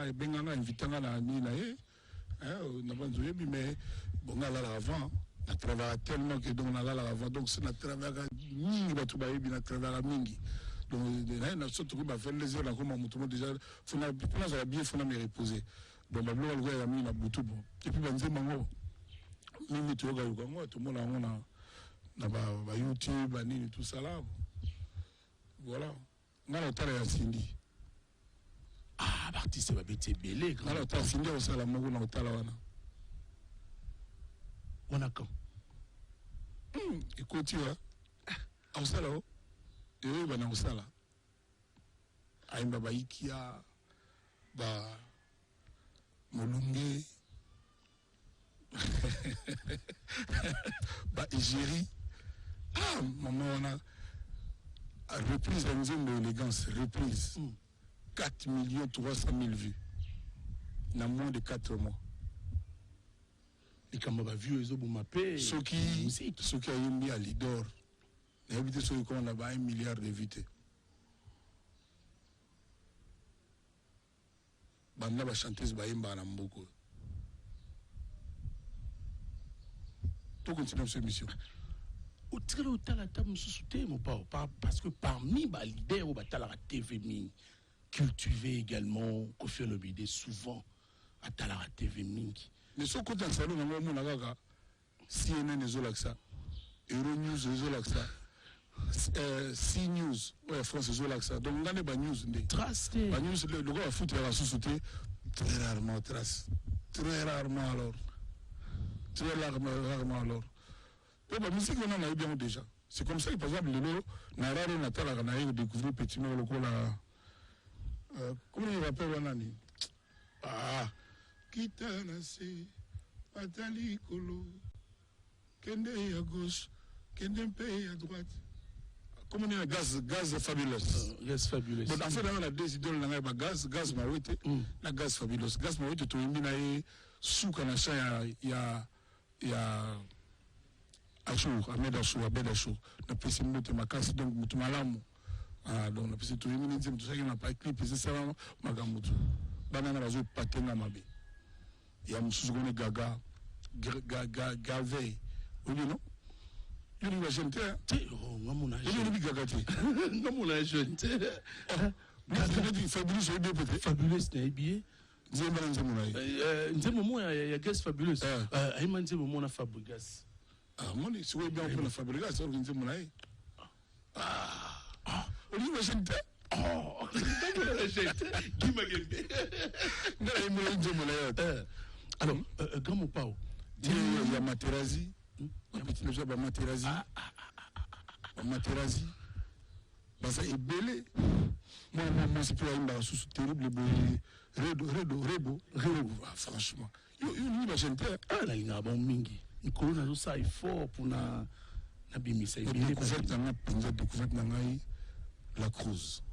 Speaker 2: et benganga invitanga na ni na n'a pas zoyebi mais bon là avant na travail tellement que donc là avant donc c'est na travail mingi batu ba yebi na travail mingi donc na surtout ba 22 heures comme mutumo déjà faut na bien faut na me reposer bon ba blo ya mi na butu bon et puis banze mango mimi to ga yuko ngo to mona ngona na ba YouTube ba nini tout ça là. Voilà. On a l'autre à Cindy.
Speaker 1: Ah, l'artiste va être belé.
Speaker 2: On a l'autre à Cindy, on a la mogo, on a la
Speaker 1: on a quand?
Speaker 2: Écoute, tu vois. On a là. Et oui, on a là. Aïe, Baba Ikia, Ba Molunge, Ba Égérie. Ah, maman, on a. Reprise en zone d'élégance, reprise. 4 300 000 vues. Dans moins de 4 mois.
Speaker 1: Et quand on va vu, ils ont mappé.
Speaker 2: Ceux qui ont mis à l'idor, ils ont ceux qui ont 1 milliard de vues. Banda ba chanteuse ba yemba na mboko. Tout continue cette mission.
Speaker 1: Parce que parmi les leaders au la TV cultivé également Kofi Olomide souvent à la TV Mingi.
Speaker 2: Mais ce côté de salon on a CNN ezolaksa, Euronews ezolaksa, CNews ouais France ezolaksa. Donc on a des news ndé.
Speaker 1: Trace
Speaker 2: ba news le gars foot la sous-sauté très rarement trace. Très rarement alors. Très rarement alors. La musique, on en a eu bien déjà. C'est comme ça que, par exemple, Nararo Natala, on a découvert petit mot, comment il rappelle Wanani? Ah, Kitanase, Atali Kolo, Kende à gauche, Kende à droite. Comment on dit gaz fabulous?
Speaker 1: Gaz fabulous.
Speaker 2: En fait, on a deux idoles, on a gaz maouette, la gaz fabulous. Gaz maouette, tu as mis sous Kanachan, il y a. Achour, Ahmed Achour, Abed Achour. On a pu se mettre ma casse, donc Moutoumalamu. Donc on a pu se trouver une tout ça qui n'a pas écrit, puis c'est ça, Magamoutou. Banana Razo, Patenga Mabe. Il y a Moussougoune Gaga, Gavey. Oui, non? Il y a une jeune terre.
Speaker 1: Oh, mon âge.
Speaker 2: Il y a une Gagati.
Speaker 1: Non, mon âge jeune terre.
Speaker 2: Fabulous, c'est bien peut-être.
Speaker 1: Fabulous, c'est bien. Nzemo, il y a Gaz Fabulous. Aïman Nzemo, on a Fabregas.
Speaker 2: Ah, moi, si vous bien pour la fabriquer, c'est organisé mon aïe. On dit, mais j'aime.
Speaker 1: Oh, qui m'a gagné? Alors, grand mon pao.
Speaker 2: Il y a Materazzi. Il y a Materazzi. Materazzi. Ça est belé. Moi, c'est plus un sous terrible. Rebo. Franchement. Il y a une
Speaker 1: ah, là, il y a un bon mingi. Nicolas n'a pas eu fort pour na bimisa.
Speaker 2: Découverte la Cruz.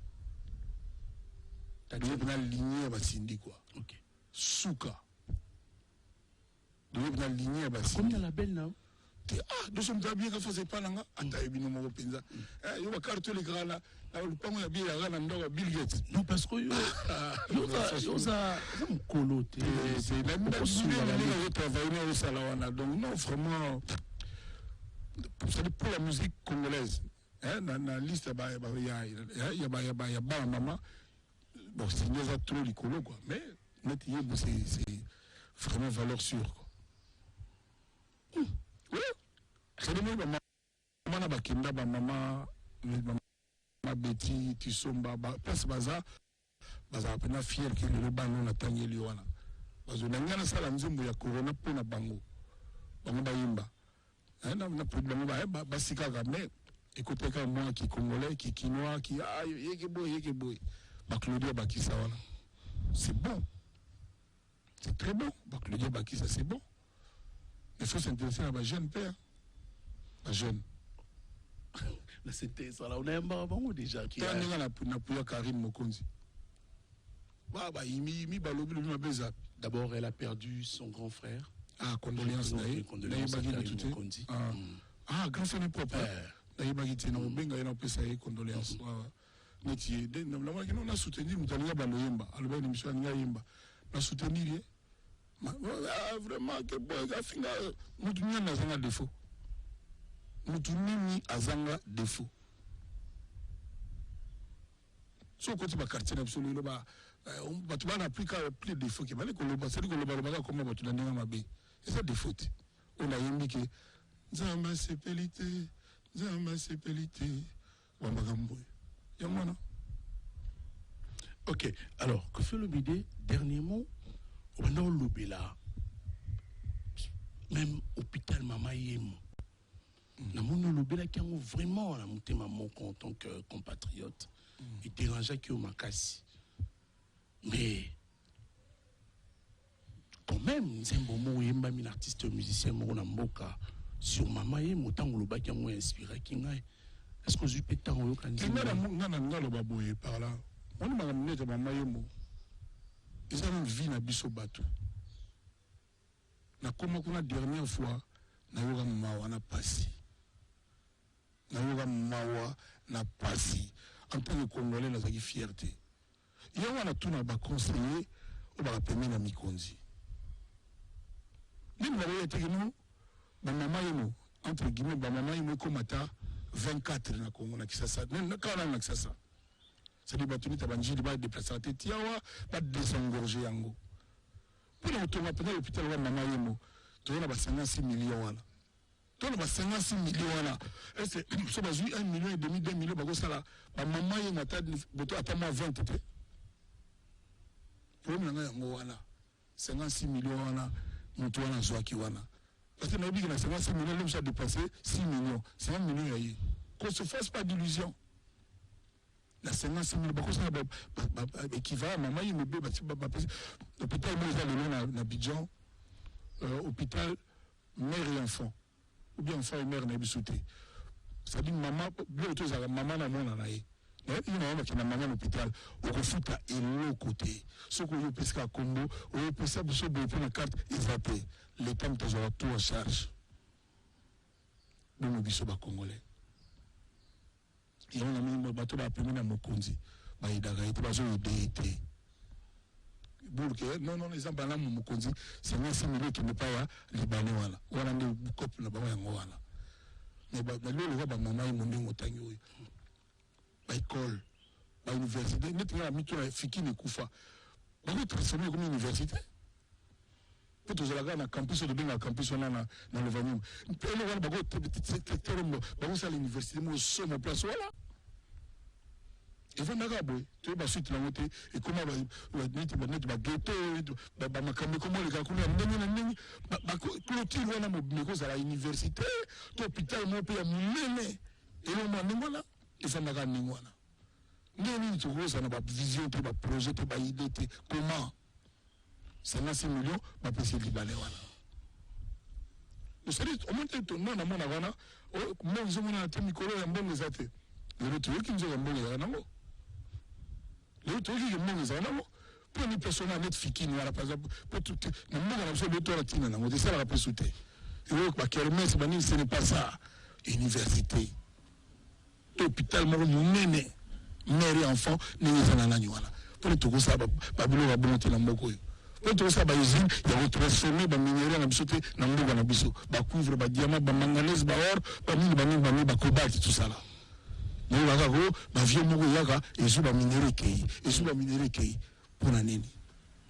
Speaker 1: T'as dit
Speaker 2: on a ligné à Basindi quoi.
Speaker 1: Ok.
Speaker 2: Souka. On a ligné à Basindi.
Speaker 1: Combien la belle là?
Speaker 2: Ah, nous sommes bien que faisait pas là. Anta ebino mo penza. Yo ba carte les gars là. Le pango ya bien là na Bill Gates.
Speaker 1: Non parce que yo ça me coloté.
Speaker 2: C'est la même chose que travailler au Salawana. Donc non vraiment pour la musique congolaise. Dans la liste il y a maman. Bon, c'est déjà trop licolo quoi. Mais c'est vraiment valeur sûre quoi. Oui. C'est le même maman Bakinda, maman Betty, Tissomba, place Baza, Baza a fier que le banon a tagné Liwana. Parce que dans sala nzembo ya corona pour na bango. Bango bayimba. Na problème ba basika mais écoutez quand moi qui congolais, qui quinois, qui yeke boy. Ba Claudia Bakissa voilà. C'est bon. C'est très bon. Ba Claudia Bakissa c'est bon. Il faut s'intéresser à ma jeune père. Ma jeune.
Speaker 1: C'était ça là, on a un baron déjà qui
Speaker 2: a... Karine Mokonzi.
Speaker 1: D'abord, elle a perdu son grand frère.
Speaker 2: Ah, condoléances.
Speaker 1: Condoléances à Karine Mokonzi.
Speaker 2: Ah, grand frère propre. Condoléances. On a soutenu Moutalinga Baloyemba. Alors, une émission on a soutenu. Vraiment, Moutounia n'a pas de défaut. Moutounia a zanga défaut. Si on continue à quartier absolu, on n'a plus qu'à plus de défauts. C'est-à-dire que le bas, c'est ça défaut. On a indiqué Zamba sépélité, Zamba sépélité.
Speaker 1: Ok, alors, que fait le BD dernièrement? On a lobé là, même hôpital Mama Yemo. On a lobé là qui a vraiment monté maman en tant que compatriote. Il dérangeait qui au Makassi. Mais quand même, c'est un moment où il y a un artiste musicien Mboka sur Mama Yemo, tant que le bac a moins inspiré. Est-ce que je peux t'en dire?
Speaker 2: Il y a un baboué par là. On m'a amené à Mama Yemo. Ils ont une vie na biso bateau. Na comme la dernière fois, na yoga mawa na passi. Na yoga mawa na passi. En tant que Congolais, nous avons une fierté. Il y a tout na conseiller ou ba permis na Mikonzi. Même la été que nous, ba mama yemo entre guillemets ba mama yemo komata 24 na Congo na Kisasa. Na kana na Kisasa. C'est des bâtons qui ont été déplacés à Tiawa, pas désengorger Yango. Pour le retour à l'hôpital de Mama Yemo, tu as 56 millions. Tu as 56 millions. Et c'est 1,5 million, 2 millions, Mama Yemo a moins 20. Pour le 56 millions, nous avons Zoakiwana. Parce que nous avons 56 millions, nous avons dépassé 6 millions. 5 millions. Qu'on ne se fasse pas d'illusions. La 56 000 équivalent maman il me bé hôpital moi na Abidjan hôpital mère et enfant ou bien enfant et mère na bisouté ça dit maman bientôt ça maman na mona na ye il na qui na maman l'hôpital au refuta et l'autre côté ce que yo pesca Congo au pesca biso be pour la carte ils l'état t'aura tout en charge nous biso ba congolais. Il y a un bateau qui a appelé Mokonzi. Il y a un DT. Non, les gens qui Mokonzi, c'est un simili qui n'est pas libanais. Il y a un couple là-bas. Mais le roi maman est monté au Tango. L'école, l'université, nous avons mis tout à Fiki et Koufa. On va transformer comme université. Pour que je regarde un campus de bien un campus dans le Vanium. Puis on va voir l'université, moi je suis place voilà. Et vous n'avez tu vas suite la montée et comment va ghetto comment les gars clôture wana mobimeko à l'université l'hôpital mon pays a mené et le moment là il faut naga ningwana nini tu vois ça na vision te ba projet te ba idée te comment 56 millions va passer libanais wana c'est dit au moins ton nom na mona wana moi je mona te mikolo ya mbongo zate le retour qui nous a mbongo ya nango le retour qui mbongo za nango pour une personne à net fikini wala par exemple pour tout na mbongo na so beto la tina nango de ça la pesute et ba kermesse bani ce n'est pas ça université hôpital mo munene mère et enfant ni za na wana pour tout ça ba bilo ba bonté na mboko yo. Quand ça, il y a transformé les minéraux dans le biso, les cuivre, les diamants, les manganèse, les or, les cobalt, tout ça là. Mais les vieux mouyaka, ils sont les minéraux qui, ils sont les minéraux qui, pour la nini.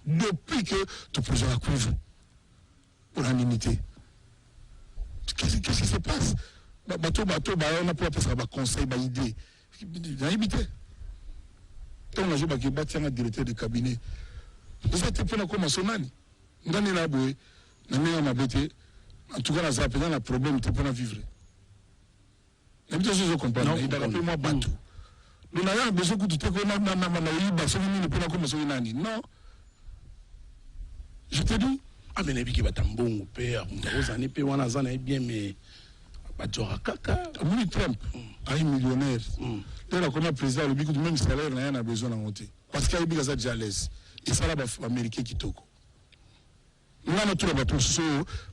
Speaker 2: Depuis que tu poses la cuivre, pour la ninité. Qu'est-ce qui se passe? Bateau, on a pour ça, conseil, idée. Il a imité. Quand on a joué un directeur de cabinet, vous êtes pour la commensonani. Ngani la boue, n'amène ma bête. En tout cas, la zapé dans le problème, tu peux la vivre. Même si je comprends, il a rappelé moi bateau. Nous n'avons besoin que tu te connais, non. Je te dis.
Speaker 1: Ah, mais les qui va t'embon au père, on a bien, mais. Bajora Kaka.
Speaker 2: Muni Trump. un millionnaire. Là, comme président, le bigot même salaire, rien n'a besoin d'en monter. Parce qu'il y a des gens déjà à l'aise. Et ça, là, les Américains qui toquent. Nous, on a tout le bateau,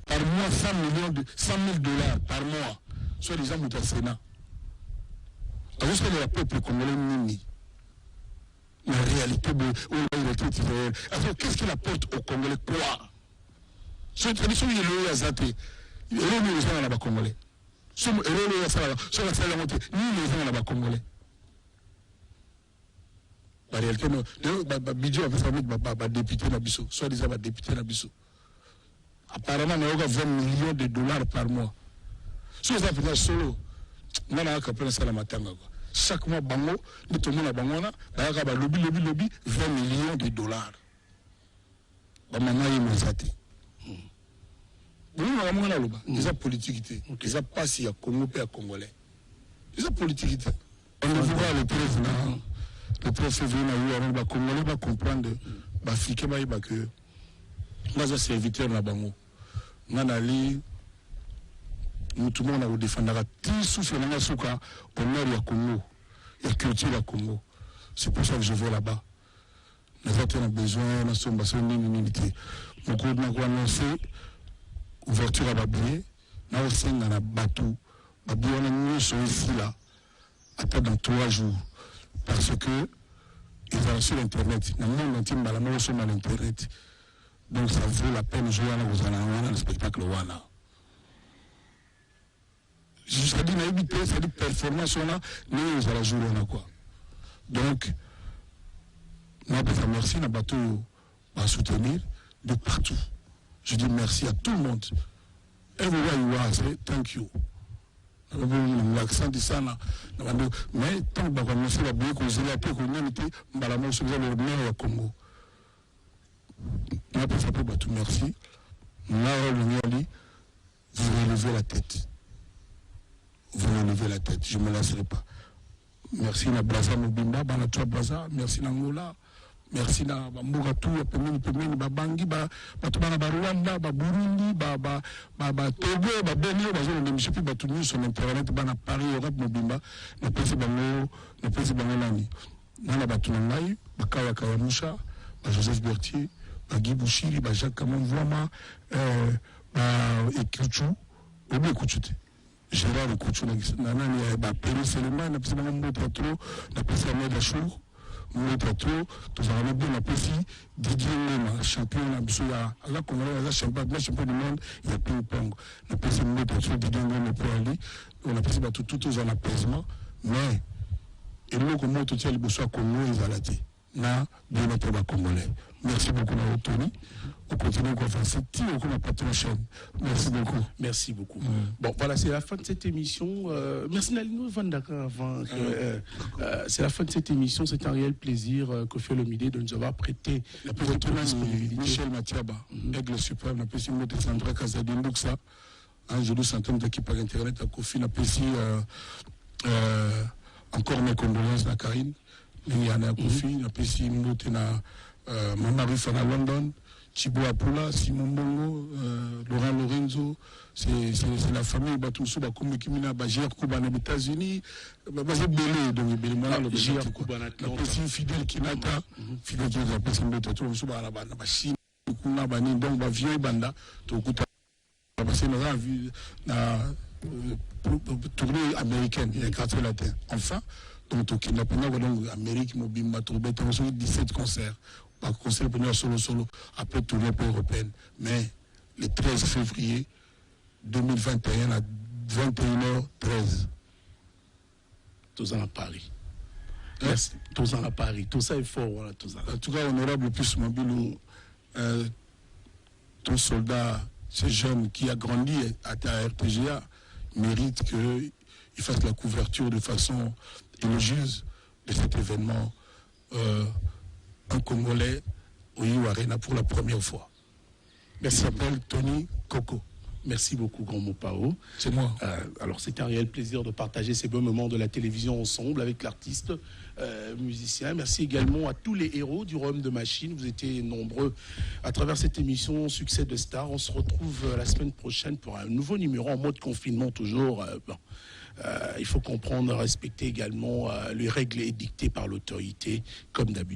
Speaker 2: par mois, 100 000 dollars par mois. Soit les gens au Sénat. Alors, c'est le peuple congolais nini. La réalité de Israël. Alors, qu'est-ce qu'il apporte aux Congolais? Quoi? C'est une tradition, il est le Yazate. Il est le gens là-bas Congolais. C'est le Yazate. Ni les gens là-bas Congolais. La réalité, le budget a fait député Nabiso. Soit disant député Nabiso. Apparemment, il y a 20 millions de dollars par mois. Si vous avez fait solo, on a un ça la matin. Chaque mois, bango, nous tout le monde a bango, lobby, 20 millions de dollars. Maman, il m'a zaté. Ils ont politique. Ils ont pas si à Congo et à Congolais. Ils ont politique. On voit le président. Le préfet vient à Congolais va comprendre, l'Africain va dire que nous sommes serviteurs dans Bango. Nous allons nous tout le monde a défendre tout souffle dans la souka au nord du Congo, il y a culture au Congo. C'est pour ça que je vais là-bas. Nous avons besoin de notre unité. Nous avons annoncé ouverture à Babié. Nous avons aussi un bateau. Babié, on a mis sur ici là, après dans 3 jours. Parce que ils ont sur Internet. Dans le monde entier, nous sommes à l'Internet. Donc ça vaut la peine de jouer dans le spectacle. Je dis, ça dit performance, on a, nous allons jouer quoi. Donc, nous avons merci, nous bateau à soutenir de partout. Je dis merci à tout le monde. Everywhere you are, say thank you. L'accent de ça, mais tant que nous sommes bien causés, après qu'on a été, nous avons sauvé le meilleur au Congo. Nous avons fait tout merci. Nous avons dit, vous relevez la tête. Vous relevez la tête, je ne me lasserai pas. Merci na Braza Mobimba, Banatua Braza, merci na Ngola, merci na Mbogatu, Pemeni, Babangi, Batubana Rwanda, Burundi, Togo, Benio, je ne sais plus sur Internet, Bana Paris, Europe Mobimba, na Pesi Bango Nani. Nana Batunangai, Bakawa Kawamusha, Joseph Berthier, Guy Bouchiri, Jacques Kamon Voama, Ekuchu, Obi Ekuchute. Gérard Kouchou, Pérou Seleman, n'a pas de Patro, n'a pas de Dachour, Patro, tous en bien la Pessi, Didier Lema, champion, là qu'on a champion du monde, il y a ping-pong. N'a pas de Patro, Didier Lema pour aller, on a passé tout en apaisement, mais et nous, comme tout le monde, soit comme nous, ils allaient dire, n'a bien notre Congolais. Merci beaucoup, Tony. On continue à faire cette on n'a pas trop chaîne. Merci beaucoup.
Speaker 1: Merci beaucoup. Bon, voilà, c'est la fin de cette émission. Merci Nalino Vandaka avant. C'est la fin de cette émission. C'est un réel plaisir Kofi Olomide de nous avoir prêté
Speaker 2: votre disponibilité. Michel Mathiaba, Aigle Suprême, n'a pas si mot de Sandra Kazadindouxa. Je dois s'entendre d'équipe par Internet à Kofi, n'a pas si encore mes condoléances à Karine. Il y en a Kofi, n'a pas si mot de Maman Rufana London. Thibaut Apula, Simon Bongo, Laurent Lorenzo, c'est la famille Batoussou, Bakoumé Kimina, Bajier Kouba aux États-Unis, Bazé Belé, donc Belé Malalo, Bajier Kouba, la Fidèle Kinata, Fidèle Kinata, Pessin de Tatou, Souba, la Chine, Kuna Bani, donc Vieux Banda, Tokuta, c'est la tournée américaine, il y a 4 latins. Enfin, donc Tokina, donc Amérique, Mobimba, Tourbe, 17 concerts. Par conseil pour nous solo après tournée européenne. Mais le 13 février 2021 à 21h13.
Speaker 1: Tous à Paris. Merci. Tous à Paris. Tout ça est fort. Voilà, tout ça.
Speaker 2: En tout cas, honorable plus mobile, ton soldat, ce jeune qui a grandi à ta RTGA, mérite qu'il fasse la couverture de façon élogieuse de cet événement. Un Congolais au Arena pour la première fois. Il s'appelle Tony Coco.
Speaker 1: Merci beaucoup, Grand Mopao.
Speaker 2: C'est moi.
Speaker 1: Alors, c'est un réel plaisir de partager ces beaux moments de la télévision ensemble avec l'artiste musicien. Merci également à tous les héros du Royaume de Machine. Vous étiez nombreux à travers cette émission Succès de Stars. On se retrouve la semaine prochaine pour un nouveau numéro en mode confinement toujours. Il faut comprendre, respecter également les règles édictées par l'autorité, comme d'habitude.